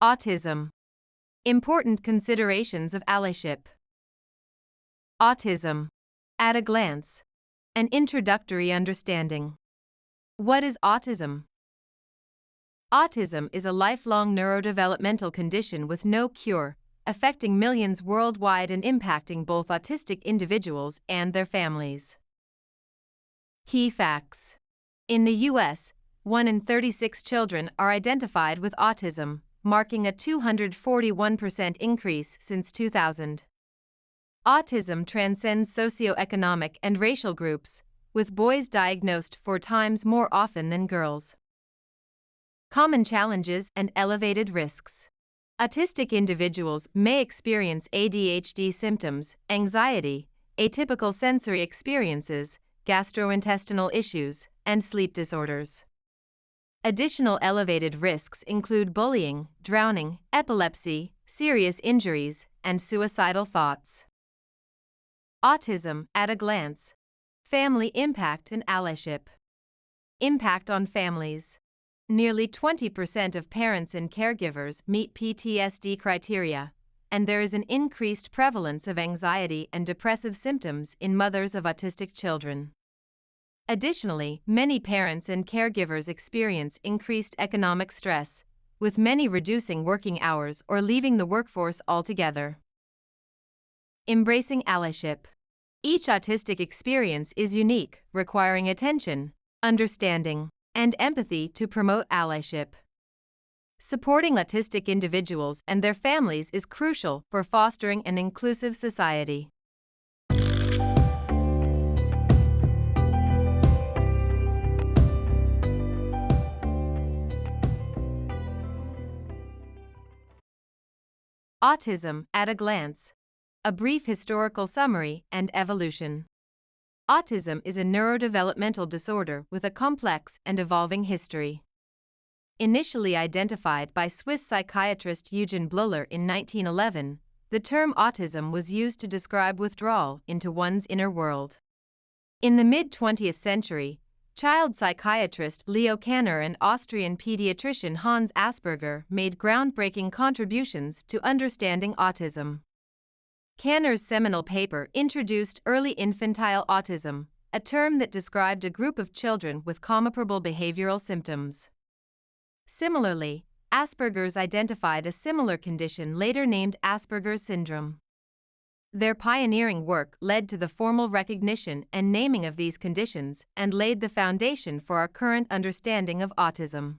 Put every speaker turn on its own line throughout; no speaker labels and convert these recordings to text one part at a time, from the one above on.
Autism. Important considerations of allyship. Autism. At a glance. An introductory understanding. What is autism? Autism is a lifelong neurodevelopmental condition with no cure, affecting millions worldwide and impacting both autistic individuals and their families. Key facts. In the U.S., 1 in 36 children are identified with autism, marking a 241% increase since 2000. Autism transcends socioeconomic and racial groups, with boys diagnosed 4 times more often than girls. Common challenges and elevated risks. Autistic individuals may experience ADHD symptoms, anxiety, atypical sensory experiences, gastrointestinal issues, and sleep disorders. Additional elevated risks include bullying, drowning, epilepsy, serious injuries, and suicidal thoughts. Autism at a glance. Family impact and allyship. Impact on families. Nearly 20% of parents and caregivers meet PTSD criteria, and there is an increased prevalence of anxiety and depressive symptoms in mothers of autistic children. Additionally, many parents and caregivers experience increased economic stress, with many reducing working hours or leaving the workforce altogether. Embracing allyship. Each autistic experience is unique, requiring attention, understanding, and empathy to promote allyship. Supporting autistic individuals and their families is crucial for fostering an inclusive society. Autism at a glance. A brief historical summary and evolution. Autism is a neurodevelopmental disorder with a complex and evolving history. Initially identified by Swiss psychiatrist Eugen Bleuler in 1911, the term autism was used to describe withdrawal into one's inner world. In the mid-20th century, child psychiatrist Leo Kanner and Austrian pediatrician Hans Asperger made groundbreaking contributions to understanding autism. Kanner's seminal paper introduced early infantile autism, a term that described a group of children with comparable behavioral symptoms. Similarly, Asperger's identified a similar condition later named Asperger's syndrome. Their pioneering work led to the formal recognition and naming of these conditions and laid the foundation for our current understanding of autism.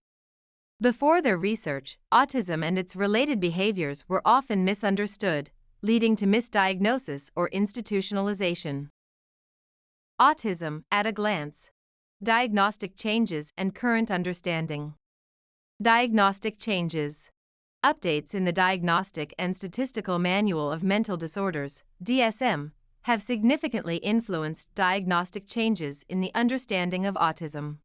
Before their research, autism and its related behaviors were often misunderstood, leading to misdiagnosis or institutionalization. Autism at a glance. Diagnostic changes and current understanding. Diagnostic changes. Updates in the Diagnostic and Statistical Manual of Mental Disorders, DSM, have significantly influenced diagnostic changes in the understanding of autism.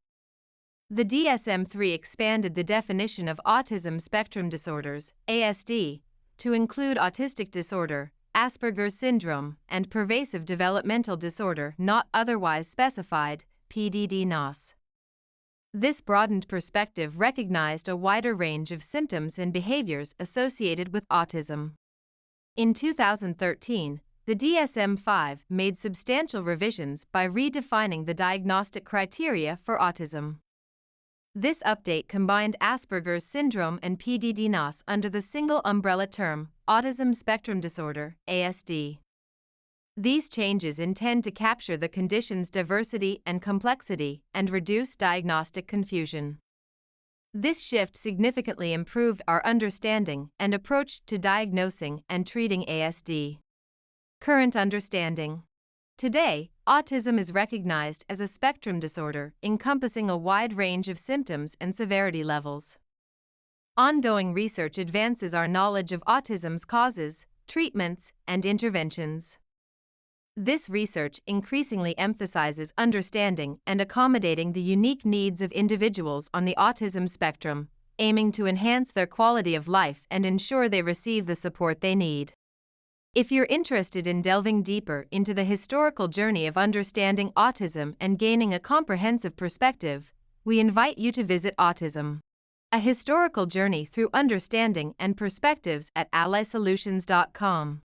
The DSM-3 expanded the definition of autism spectrum disorders, ASD, to include autistic disorder, Asperger's syndrome, and pervasive developmental disorder not otherwise specified, PDD-NOS. This broadened perspective recognized a wider range of symptoms and behaviors associated with autism. In 2013, the DSM-5 made substantial revisions by redefining the diagnostic criteria for autism. This update combined Asperger's syndrome and PDD-NOS under the single umbrella term, autism spectrum disorder, ASD. These changes intend to capture the condition's diversity and complexity and reduce diagnostic confusion. This shift significantly improved our understanding and approach to diagnosing and treating ASD. Current understanding. Today, autism is recognized as a spectrum disorder encompassing a wide range of symptoms and severity levels. Ongoing research advances our knowledge of autism's causes, treatments, and interventions. This research increasingly emphasizes understanding and accommodating the unique needs of individuals on the autism spectrum, aiming to enhance their quality of life and ensure they receive the support they need. If you're interested in delving deeper into the historical journey of understanding autism and gaining a comprehensive perspective, we invite you to visit Autism. A historical journey through understanding and perspectives at allysolutions.com.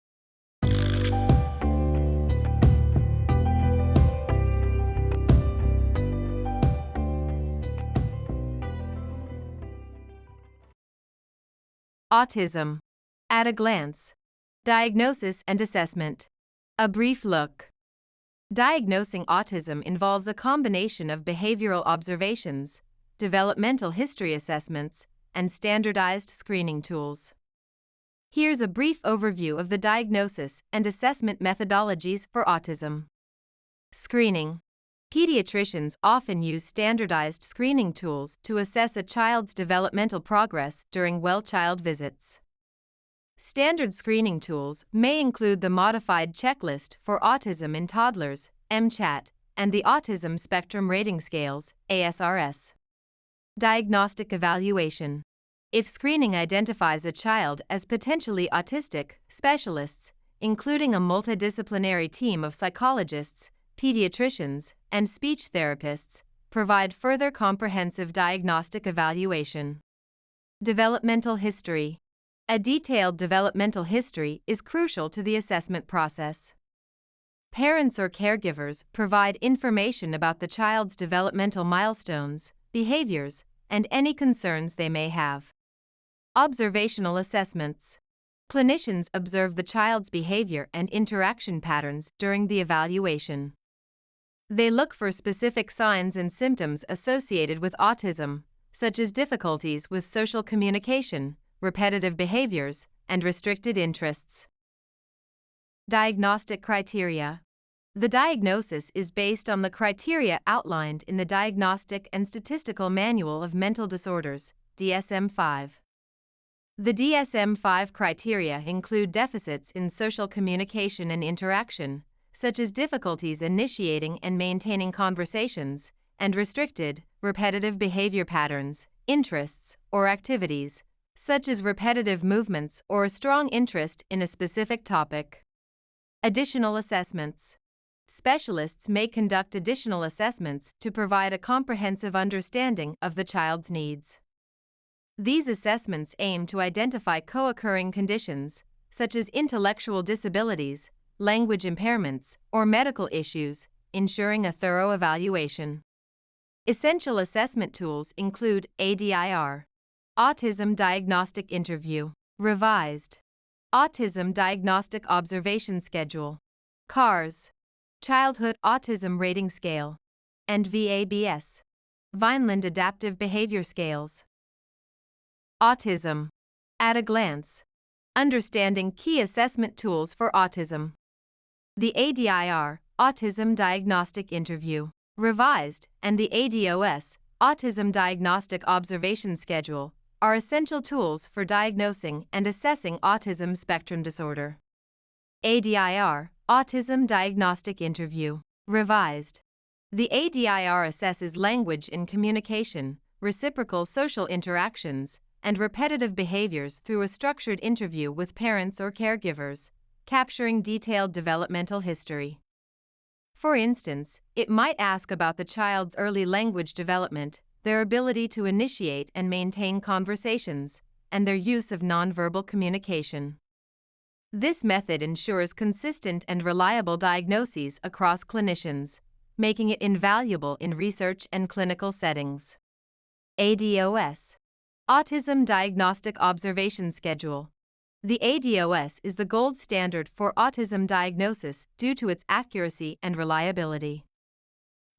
Autism. At a glance. Diagnosis and assessment. A brief look. Diagnosing autism involves a combination of behavioral observations, developmental history assessments, and standardized screening tools. Here's a brief overview of the diagnosis and assessment methodologies for autism. Screening. Pediatricians often use standardized screening tools to assess a child's developmental progress during well-child visits. Standard screening tools may include the Modified Checklist for Autism in Toddlers, MCHAT, and the Autism Spectrum Rating Scales, ASRS. Diagnostic evaluation. If screening identifies a child as potentially autistic, specialists, including a multidisciplinary team of psychologists, pediatricians, and speech therapists, provide further comprehensive diagnostic evaluation. Developmental history. A detailed developmental history is crucial to the assessment process. Parents or caregivers provide information about the child's developmental milestones, behaviors, and any concerns they may have. Observational assessments. Clinicians observe the child's behavior and interaction patterns during the evaluation. They look for specific signs and symptoms associated with autism, such as difficulties with social communication, repetitive behaviors, and restricted interests. Diagnostic criteria. The diagnosis is based on the criteria outlined in the Diagnostic and Statistical Manual of Mental Disorders, DSM-5. The DSM-5 criteria include deficits in social communication and interaction, such as difficulties initiating and maintaining conversations, and restricted, repetitive behavior patterns, interests, or activities, such as repetitive movements or a strong interest in a specific topic. Additional assessments. Specialists may conduct additional assessments to provide a comprehensive understanding of the child's needs. These assessments aim to identify co-occurring conditions, such as intellectual disabilities, language impairments, or medical issues, ensuring a thorough evaluation. Essential assessment tools include ADIR, Autism Diagnostic Interview, Revised, Autism Diagnostic Observation Schedule, CARS, Childhood Autism Rating Scale, and VABS, Vineland Adaptive Behavior Scales. Autism. At a glance. Understanding key assessment tools for autism. The ADIR, Autism Diagnostic Interview, Revised, and the ADOS, Autism Diagnostic Observation Schedule, are essential tools for diagnosing and assessing autism spectrum disorder. ADIR, Autism Diagnostic Interview, Revised. The ADIR assesses language and communication, reciprocal social interactions, and repetitive behaviors through a structured interview with parents or caregivers, capturing detailed developmental history. For instance, it might ask about the child's early language development, their ability to initiate and maintain conversations, and their use of nonverbal communication. This method ensures consistent and reliable diagnoses across clinicians, making it invaluable in research and clinical settings. ADOS, Autism Diagnostic Observation Schedule. The ADOS is the gold standard for autism diagnosis due to its accuracy and reliability.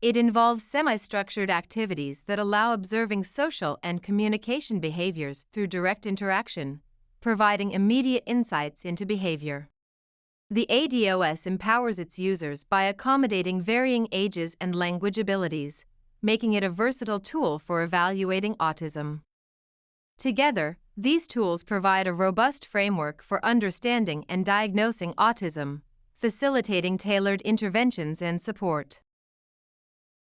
It involves semi-structured activities that allow observing social and communication behaviors through direct interaction, providing immediate insights into behavior. The ADOS empowers its users by accommodating varying ages and language abilities, making it a versatile tool for evaluating autism. Together, these tools provide a robust framework for understanding and diagnosing autism, facilitating tailored interventions and support.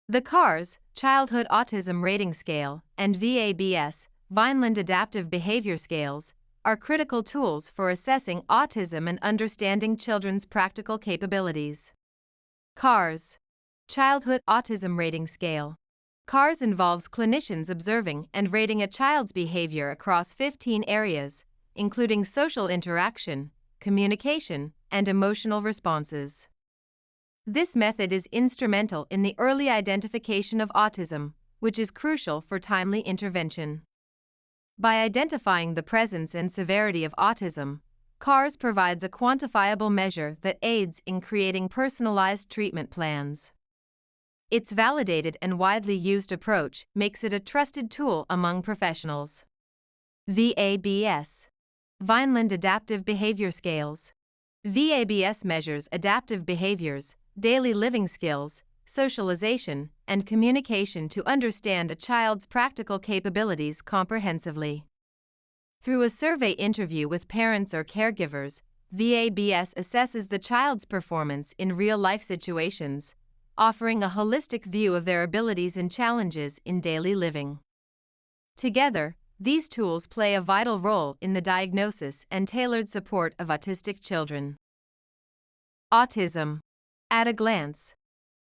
The CARS, Childhood Autism Rating Scale, and VABS, Vineland Adaptive Behavior Scales, are critical tools for assessing autism and understanding children's practical capabilities. CARS, Childhood Autism Rating Scale. CARS involves clinicians observing and rating a child's behavior across 15 areas, including social interaction, communication, and emotional responses. This method is instrumental in the early identification of autism, which is crucial for timely intervention. By identifying the presence and severity of autism, CARS provides a quantifiable measure that aids in creating personalized treatment plans. Its validated and widely used approach makes it a trusted tool among professionals. VABS. Vineland Adaptive Behavior Scales. VABS measures adaptive behaviors, daily living skills, socialization, and communication to understand a child's practical capabilities comprehensively. Through a survey interview with parents or caregivers, VABS assesses the child's performance in real-life situations, offering a holistic view of their abilities and challenges in daily living. Together, these tools play a vital role in the diagnosis and tailored support of autistic children. Autism. At a glance.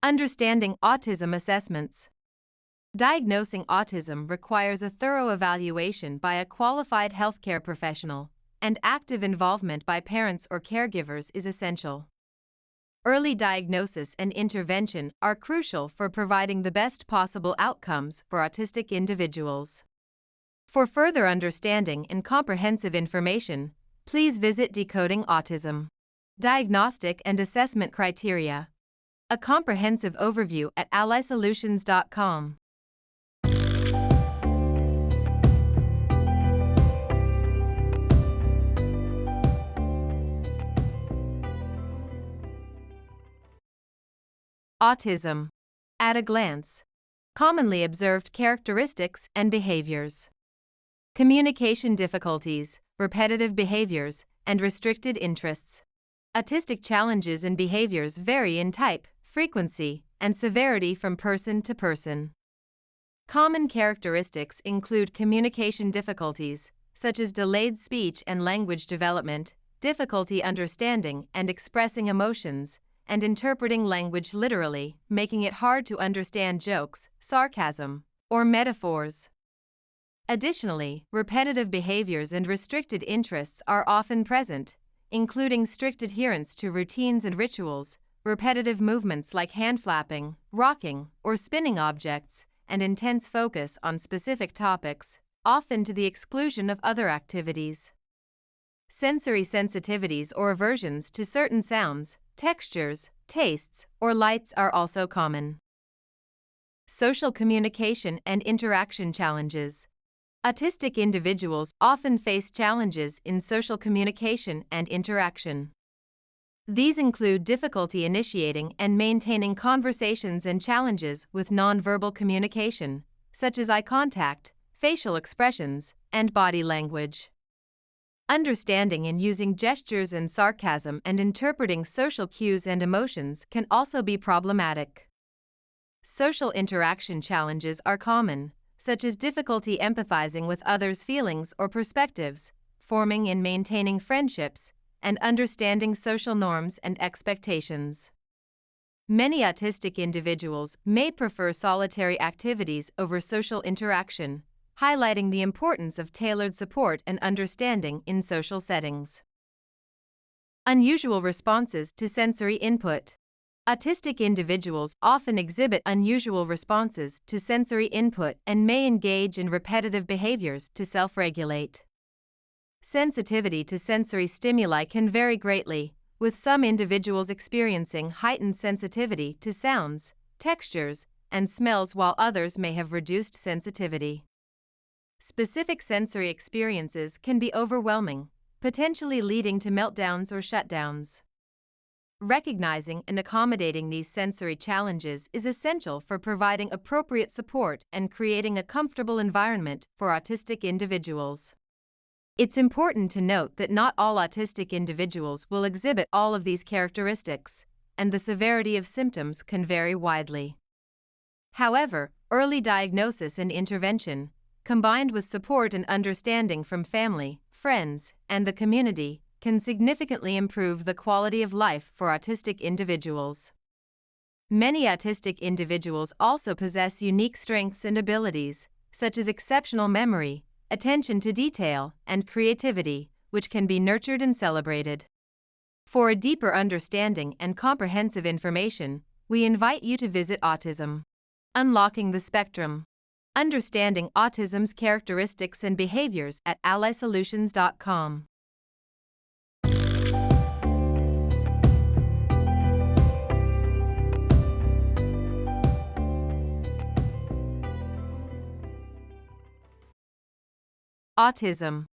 Understanding autism assessments. Diagnosing autism requires a thorough evaluation by a qualified healthcare professional, and active involvement by parents or caregivers is essential. Early diagnosis and intervention are crucial for providing the best possible outcomes for autistic individuals. For further understanding and comprehensive information, please visit Decoding Autism. Diagnostic and Assessment Criteria. A comprehensive overview at allysolutions.com. Autism. At a glance. Commonly observed characteristics and behaviors. Communication difficulties, repetitive behaviors, and restricted interests. Autistic challenges and behaviors vary in type, frequency, and severity from person to person. Common characteristics include communication difficulties, such as delayed speech and language development, difficulty understanding and expressing emotions, and interpreting language literally, making it hard to understand jokes, sarcasm, or metaphors. Additionally, repetitive behaviors and restricted interests are often present, including strict adherence to routines and rituals, repetitive movements like hand flapping, rocking, or spinning objects, and intense focus on specific topics, often to the exclusion of other activities. Sensory sensitivities or aversions to certain sounds, textures, tastes, or lights are also common. Social communication and interaction challenges. Autistic individuals often face challenges in social communication and interaction. These include difficulty initiating and maintaining conversations and challenges with nonverbal communication, such as eye contact, facial expressions, and body language. Understanding and using gestures and sarcasm and interpreting social cues and emotions can also be problematic. Social interaction challenges are common, such as difficulty empathizing with others' feelings or perspectives, forming and maintaining friendships, and understanding social norms and expectations. Many autistic individuals may prefer solitary activities over social interaction, highlighting the importance of tailored support and understanding in social settings. Unusual responses to sensory input. Autistic individuals often exhibit unusual responses to sensory input and may engage in repetitive behaviors to self-regulate. Sensitivity to sensory stimuli can vary greatly, with some individuals experiencing heightened sensitivity to sounds, textures, and smells while others may have reduced sensitivity. Specific sensory experiences can be overwhelming, potentially leading to meltdowns or shutdowns. Recognizing and accommodating these sensory challenges is essential for providing appropriate support and creating a comfortable environment for autistic individuals. It's important to note that not all autistic individuals will exhibit all of these characteristics, and the severity of symptoms can vary widely. However, early diagnosis and intervention, combined with support and understanding from family, friends, and the community, can significantly improve the quality of life for autistic individuals. Many autistic individuals also possess unique strengths and abilities, such as exceptional memory, attention to detail, and creativity, which can be nurtured and celebrated. For a deeper understanding and comprehensive information, we invite you to visit Autism. Unlocking the Spectrum. Understanding autism's characteristics and behaviors at allysolutions.com. Autism.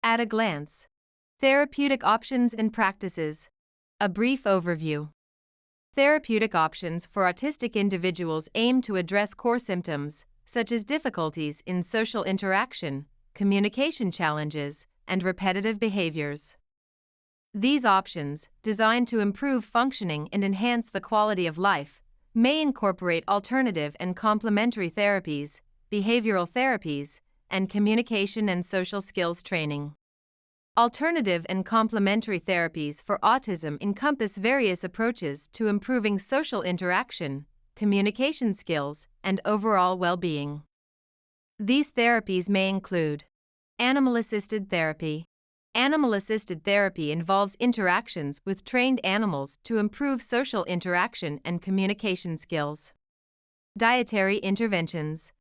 At a glance. Therapeutic options and practices. A brief overview. Therapeutic options for autistic individuals aim to address core symptoms, such as difficulties in social interaction, communication challenges, and repetitive behaviors. These options, designed to improve functioning and enhance the quality of life, may incorporate alternative and complementary therapies, behavioral therapies, and communication and social skills training. Alternative and complementary therapies for autism encompass various approaches to improving social interaction, communication skills, and overall well-being. These therapies may include animal-assisted therapy. Animal-assisted therapy involves interactions with trained animals to improve social interaction and communication skills. Dietary interventions.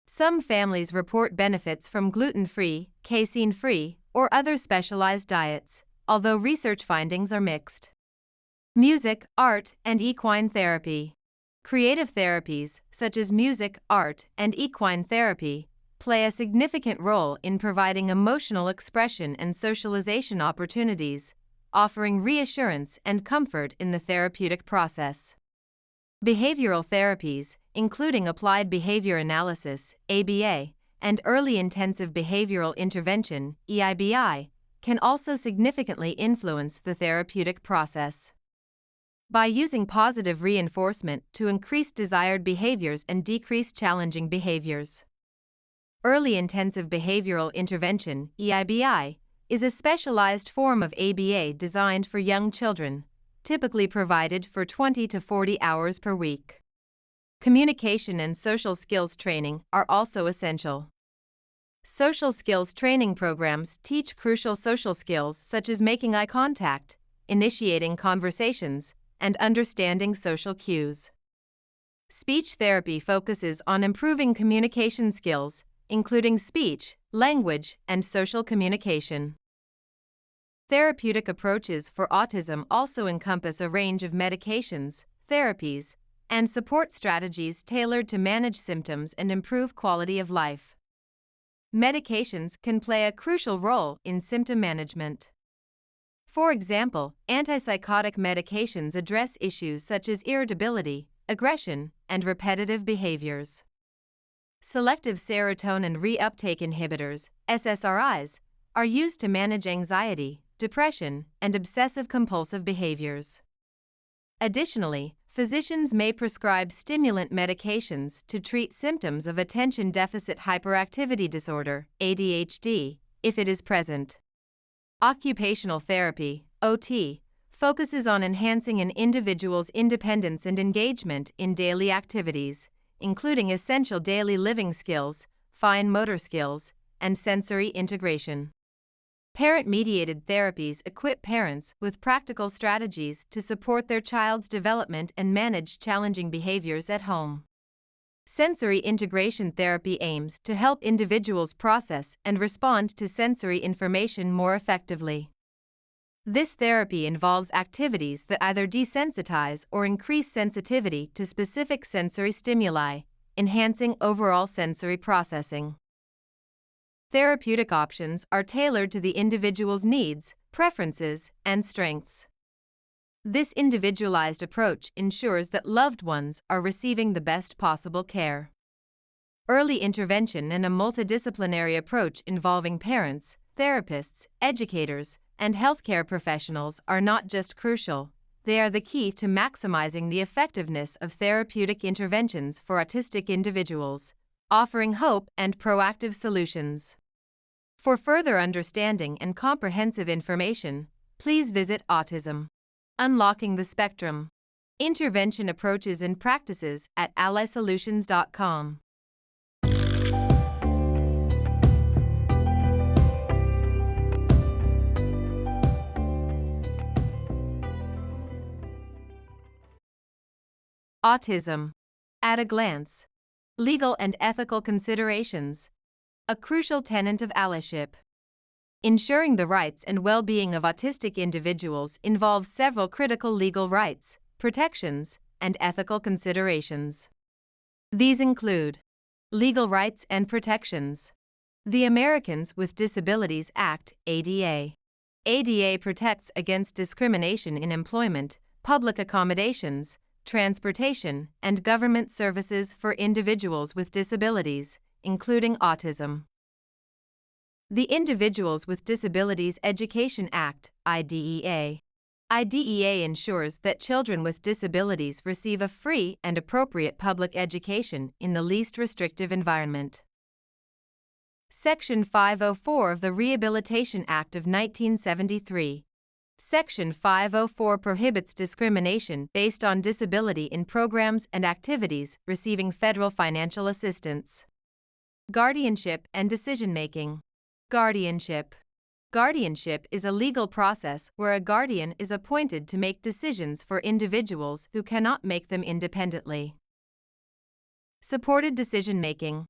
Some families report benefits from gluten-free, casein-free, or other specialized diets, although research findings are mixed. Music, art, and equine therapy. Creative therapies, such as music, art, and equine therapy, play a significant role in providing emotional expression and socialization opportunities, offering reassurance and comfort in the therapeutic process. Behavioral therapies, including applied behavior analysis, ABA, and early intensive behavioral intervention, EIBI, can also significantly influence the therapeutic process. By using positive reinforcement to increase desired behaviors and decrease challenging behaviors. Early intensive behavioral intervention, EIBI, is a specialized form of ABA designed for young children, typically provided for 20 to 40 hours per week. Communication and social skills training are also essential. Social skills training programs teach crucial social skills such as making eye contact, initiating conversations, and understanding social cues. Speech therapy focuses on improving communication skills, including speech, language, and social communication. Therapeutic approaches for autism also encompass a range of medications, therapies, and support strategies tailored to manage symptoms and improve quality of life. Medications can play a crucial role in symptom management. For example, antipsychotic medications address issues such as irritability, aggression, and repetitive behaviors. Selective serotonin reuptake inhibitors, SSRIs, are used to manage anxiety, depression, and obsessive-compulsive behaviors. Additionally, physicians may prescribe stimulant medications to treat symptoms of attention deficit hyperactivity disorder, ADHD, if it is present. Occupational therapy, OT, focuses on enhancing an individual's independence and engagement in daily activities, including essential daily living skills, fine motor skills, and sensory integration. Parent-mediated therapies equip parents with practical strategies to support their child's development and manage challenging behaviors at home. Sensory integration therapy aims to help individuals process and respond to sensory information more effectively. This therapy involves activities that either desensitize or increase sensitivity to specific sensory stimuli, enhancing overall sensory processing. Therapeutic options are tailored to the individual's needs, preferences, and strengths. This individualized approach ensures that loved ones are receiving the best possible care. Early intervention and a multidisciplinary approach involving parents, therapists, educators, and healthcare professionals are not just crucial, they are the key to maximizing the effectiveness of therapeutic interventions for autistic individuals, offering hope and proactive solutions. For further understanding and comprehensive information, please visit Autism. Unlocking the Spectrum. Intervention approaches and practices at allysolutions.com. Autism. At a glance. Legal and ethical considerations. A crucial tenet of allyship. Ensuring the rights and well-being of autistic individuals involves several critical legal rights, protections, and ethical considerations. These include legal rights and protections. The Americans with Disabilities Act, ADA. ADA protects against discrimination in employment, public accommodations, transportation, and government services for individuals with disabilities, including autism. The Individuals with Disabilities Education Act, IDEA. IDEA ensures that children with disabilities receive a free and appropriate public education in the least restrictive environment. Section 504 of the Rehabilitation Act of 1973. Section 504 prohibits discrimination based on disability in programs and activities receiving federal financial assistance. Guardianship and decision-making. Guardianship. Guardianship is a legal process where a guardian is appointed to make decisions for individuals who cannot make them independently. Supported decision-making.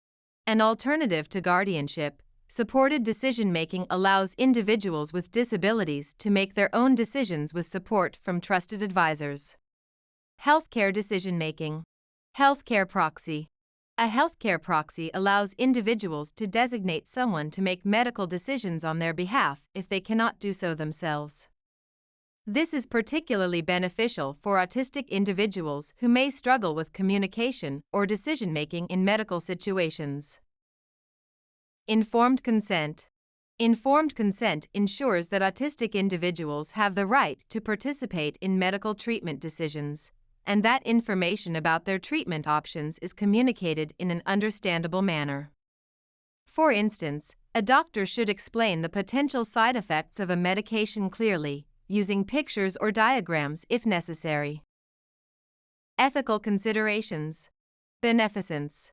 An alternative to guardianship, supported decision-making allows individuals with disabilities to make their own decisions with support from trusted advisors. Healthcare decision-making. Healthcare proxy. A healthcare proxy allows individuals to designate someone to make medical decisions on their behalf if they cannot do so themselves. This is particularly beneficial for autistic individuals who may struggle with communication or decision-making in medical situations. Informed consent. Informed consent ensures that autistic individuals have the right to participate in medical treatment decisions, and that information about their treatment options is communicated in an understandable manner. For instance, a doctor should explain the potential side effects of a medication clearly, using pictures or diagrams if necessary. Ethical considerations. Beneficence.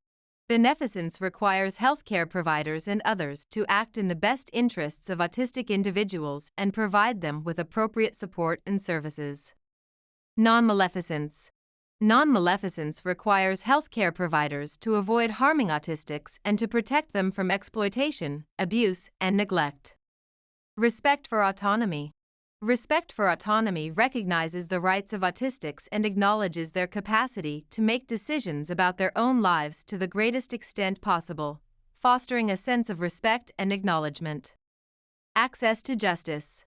Beneficence requires healthcare providers and others to act in the best interests of autistic individuals and provide them with appropriate support and services. Non-maleficence. Non-maleficence requires healthcare providers to avoid harming autistics and to protect them from exploitation, abuse, and neglect. Respect for autonomy. Respect for autonomy recognizes the rights of autistics and acknowledges their capacity to make decisions about their own lives to the greatest extent possible, fostering a sense of respect and acknowledgement. Access to justice.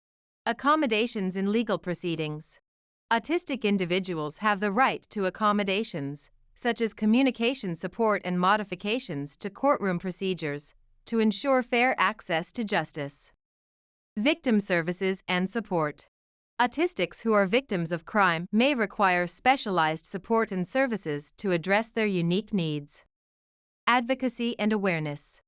Accommodations in legal proceedings. Autistic individuals have the right to accommodations, such as communication support and modifications to courtroom procedures, to ensure fair access to justice. Victim services and support. Autistics who are victims of crime may require specialized support and services to address their unique needs. Advocacy and awareness.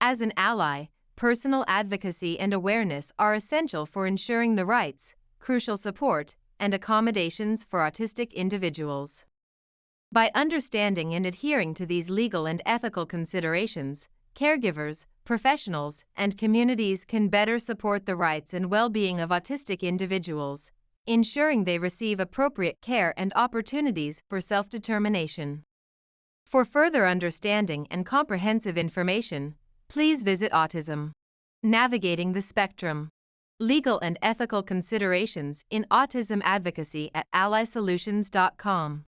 As an ally, personal advocacy and awareness are essential for ensuring the rights, crucial support, and accommodations for autistic individuals. By understanding and adhering to these legal and ethical considerations, caregivers, professionals, and communities can better support the rights and well-being of autistic individuals, ensuring they receive appropriate care and opportunities for self-determination. For further understanding and comprehensive information, please visit Autism. Navigating the Spectrum. Legal and ethical considerations in autism advocacy at allysolutions.com.